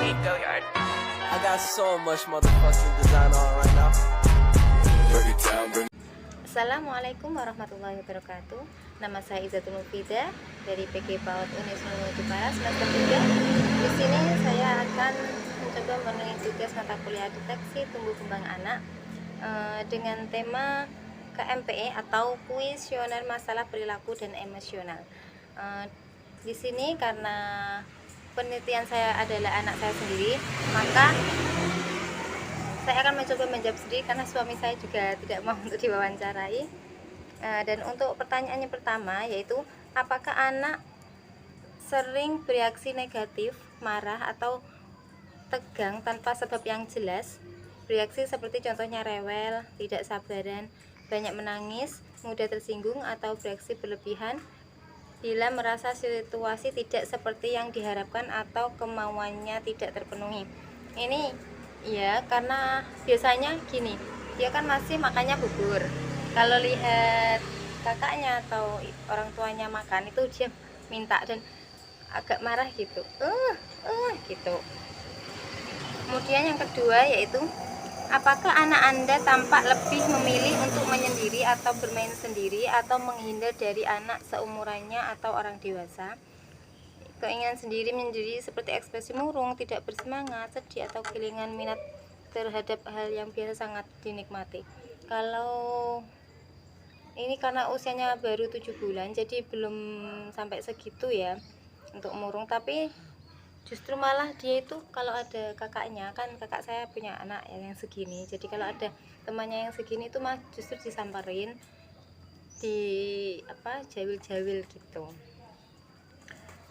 I got so much motherfucking design on right now. Assalamualaikum warahmatullahi wabarakatuh. Nama saya Izatul Mufida dari PG PAUD Unisnu Jepara semester 3. Di sini saya akan mencoba memenuhi tugas mata kuliah deteksi tumbuh kembang anak dengan tema KMPE atau kuesioner masalah perilaku dan emosional. Di sini karena penelitian saya adalah anak saya sendiri, maka saya akan mencoba menjawab sendiri karena suami saya juga tidak mau untuk diwawancarai. Dan untuk pertanyaannya pertama yaitu, apakah anak sering bereaksi negatif, marah atau tegang tanpa sebab yang jelas? Bereaksi seperti contohnya rewel, tidak sabaran, banyak menangis, mudah tersinggung, atau bereaksi berlebihan bila merasa situasi tidak seperti yang diharapkan atau kemauannya tidak terpenuhi. Ini ya karena biasanya gini, dia kan masih makannya bubur. Kalau lihat kakaknya atau orang tuanya makan itu dia minta dan agak marah gitu, gitu. Kemudian yang kedua yaitu, apakah anak Anda tampak lebih memilih untuk menyendiri atau bermain sendiri atau menghindar dari anak seumurannya atau orang dewasa? Keinginan sendiri menyendiri seperti ekspresi murung, tidak bersemangat, sedih, atau kehilangan minat terhadap hal yang biasa sangat dinikmati. Kalau ini karena usianya baru 7 bulan, jadi belum sampai segitu ya untuk murung, tapi justru malah dia itu kalau ada kakaknya, kan kakak saya punya anak yang segini, jadi kalau ada temannya yang segini itu mah justru disamperin, di jawil-jawil gitu.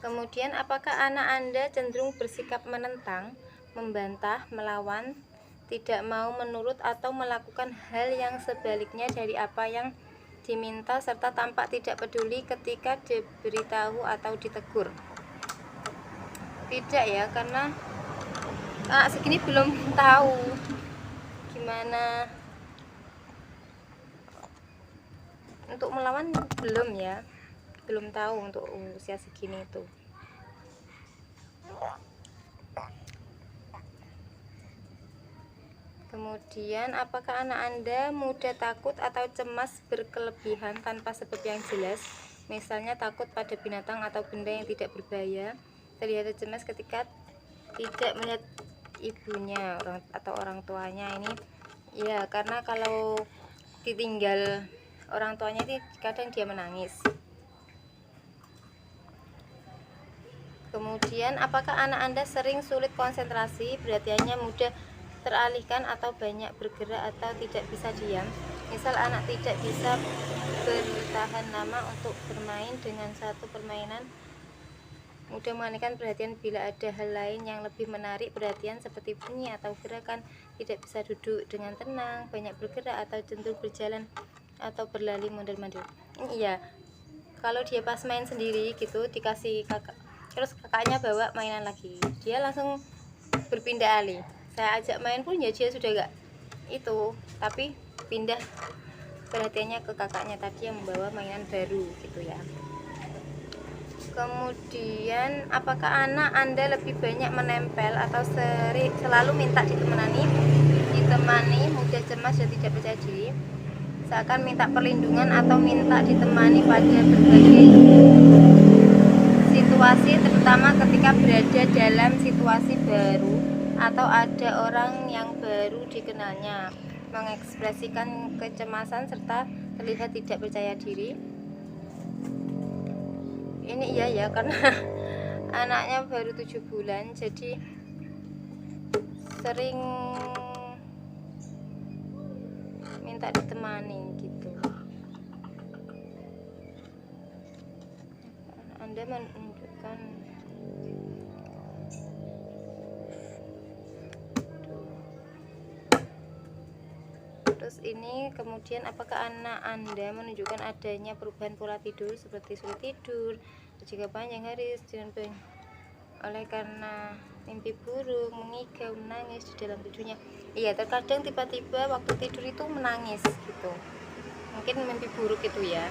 Kemudian, apakah anak Anda cenderung bersikap menentang, membantah, melawan, tidak mau menurut atau melakukan hal yang sebaliknya dari apa yang diminta, serta tampak tidak peduli ketika diberitahu atau ditegur? Tidak ya, karena anak segini belum tahu gimana untuk melawan, belum ya, belum tahu untuk usia segini itu. Kemudian, apakah anak Anda mudah takut atau cemas berkelebihan tanpa sebab yang jelas? Misalnya takut pada binatang atau benda yang tidak berbahaya, terlihat cemas ketika tidak melihat ibunya atau orang tuanya. Ini ya karena kalau ditinggal orang tuanya itu kadang dia menangis. Kemudian, apakah anak Anda sering sulit konsentrasi, perhatiannya mudah teralihkan atau banyak bergerak atau tidak bisa diam? Misal anak tidak bisa bertahan lama untuk bermain dengan satu permainan, mudah mengalihkan perhatian bila ada hal lain yang lebih menarik perhatian seperti bunyi atau gerakan, tidak bisa duduk dengan tenang, banyak bergerak atau cenderung berjalan atau berlari mundur-mandir. Ini iya, kalau dia pas main sendiri gitu dikasih kakak, terus kakaknya bawa mainan lagi, dia langsung berpindah alih. Saya ajak main pun ya dia sudah gak itu, tapi pindah perhatiannya ke kakaknya tadi yang membawa mainan baru gitu ya. Kemudian, apakah anak Anda lebih banyak menempel atau selalu minta ditemani, mudah cemas dan tidak percaya diri, seakan minta perlindungan atau minta ditemani pada berbagai situasi, terutama ketika berada dalam situasi baru atau ada orang yang baru dikenalnya, mengekspresikan kecemasan serta terlihat tidak percaya diri? Ini iya ya, karena anaknya baru 7 bulan, jadi sering minta ditemani gitu. Anda menunjukkan terus ini. Kemudian, apakah anak Anda menunjukkan adanya perubahan pola tidur seperti sulit tidur jika panjang hari oleh karena mimpi buruk, mengigau, menangis di dalam tidurnya? Iya, terkadang tiba-tiba waktu tidur itu menangis gitu, mungkin mimpi buruk itu ya.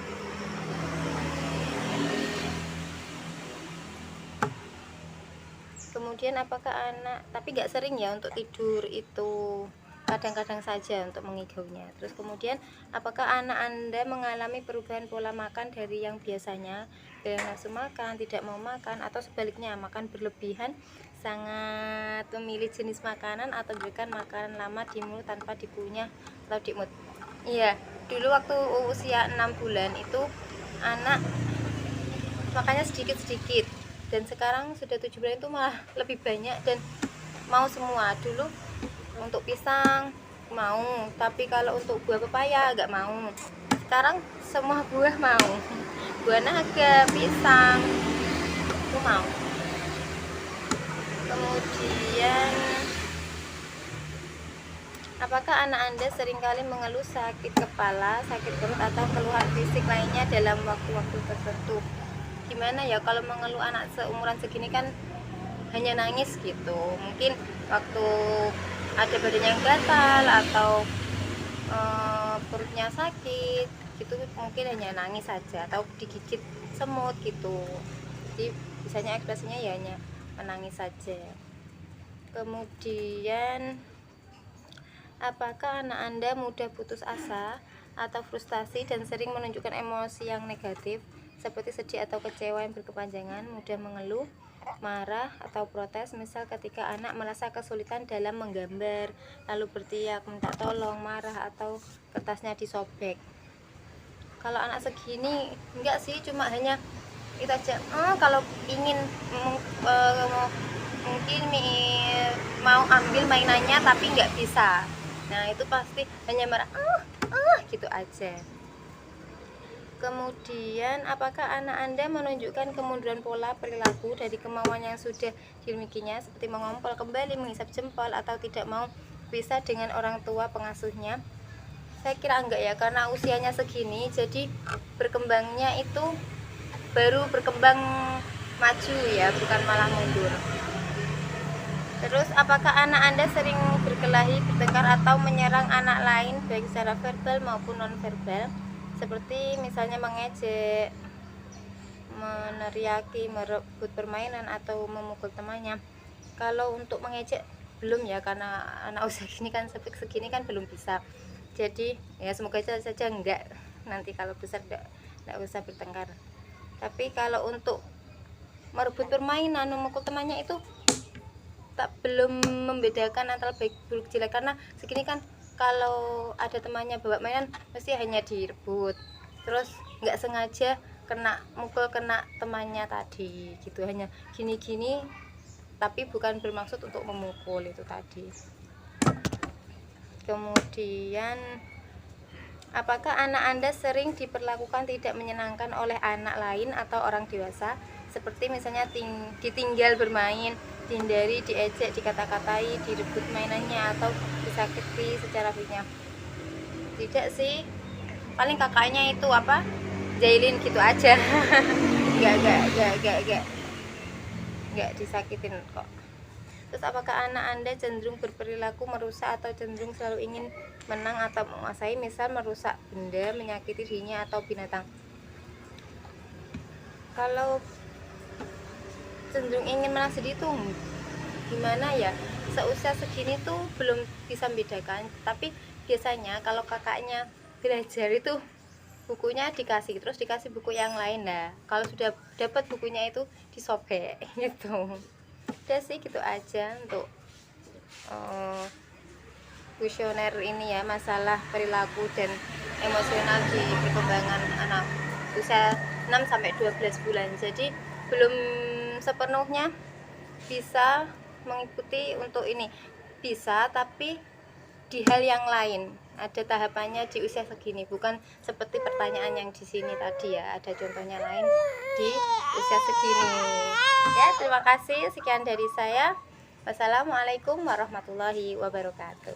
Kemudian apakah anak, tapi nggak sering ya untuk tidur itu, kadang-kadang saja untuk mengigaunya. Terus kemudian apakah anak Anda mengalami perubahan pola makan dari yang biasanya yang nafsu makan, tidak mau makan, atau sebaliknya makan berlebihan, sangat memilih jenis makanan, atau berikan makanan lama di mulut tanpa dikunyah atau diemut? Iya, dulu waktu usia 6 bulan itu anak makannya sedikit-sedikit, dan sekarang sudah 7 bulan itu malah lebih banyak dan mau semua. Dulu untuk pisang mau, tapi kalau untuk buah pepaya agak mau. Sekarang semua buah mau, buah naga, pisang itu mau. Kemudian apakah anak Anda seringkali mengeluh sakit kepala, sakit perut, atau keluhan fisik lainnya dalam waktu-waktu tertentu? Gimana ya kalau mengeluh anak seumuran segini kan hanya nangis gitu, mungkin waktu ada badan yang gatal atau perutnya sakit gitu, mungkin hanya nangis saja atau digigit semut gitu, jadi biasanya ekspresinya ya hanya menangis saja. Kemudian apakah anak Anda mudah putus asa atau frustasi dan sering menunjukkan emosi yang negatif seperti sedih atau kecewa yang berkepanjangan, mudah mengeluh, marah, atau protes, misal ketika anak merasa kesulitan dalam menggambar, lalu berteriak, minta tolong, marah, atau kertasnya disobek? Kalau anak segini enggak sih, cuma hanya itu aja. Kalau ingin mungkin mau ambil mainannya tapi nggak bisa, nah itu pasti hanya marah gitu aja. Kemudian apakah anak Anda menunjukkan kemunduran pola perilaku dari kemauan yang sudah dimilikinya, seperti mengompol kembali, menghisap jempol, atau tidak mau pisah dengan orang tua pengasuhnya? Saya kira enggak ya, karena usianya segini, jadi berkembangnya itu baru berkembang maju ya, bukan malah mundur. Terus apakah anak Anda sering berkelahi, bertengkar, atau menyerang anak lain baik secara verbal maupun non-verbal, seperti misalnya mengejek, meneriaki, merebut permainan, atau memukul temannya? Kalau untuk mengejek belum ya, karena anak usia gini kan, segini kan belum bisa. Jadi ya semoga saja enggak, nanti kalau besar enggak usah bertengkar. Tapi kalau untuk merebut permainan, memukul temannya itu belum membedakan antara baik buruk jelek, karena segini kan kalau ada temannya bawa mainan mesti hanya direbut, terus nggak sengaja kena mukul, kena temannya tadi gitu, hanya gini-gini tapi bukan bermaksud untuk memukul itu tadi. Kemudian apakah anak Anda sering diperlakukan tidak menyenangkan oleh anak lain atau orang dewasa, seperti misalnya ditinggal bermain, dihindari, diejek, dikata-katai, direbut mainannya, atau disakiti secara fisiknya? Tidak sih, paling kakaknya itu jailin gitu aja. Nggak disakitin kok. Terus apakah anak Anda cenderung berperilaku merusak atau cenderung selalu ingin menang atau menguasai, misal merusak benda, menyakiti dirinya atau binatang? Kalau cenderung ingin menang sendiri tuh gimana ya, seusia segini tuh belum bisa membedakan, tapi biasanya kalau kakaknya belajar itu bukunya dikasih, terus dikasih buku yang lain, lah kalau sudah dapat bukunya itu disobek gitu. Udah sih gitu aja untuk kuesioner ini ya, masalah perilaku dan emosional di perkembangan anak usia 6-12 bulan. Jadi belum sepenuhnya bisa mengikuti untuk ini, bisa tapi di hal yang lain, ada tahapannya di usia segini, bukan seperti pertanyaan yang di sini tadi ya, ada contohnya lain di usia segini ya. Terima kasih, sekian dari saya. Wassalamualaikum warahmatullahi wabarakatuh.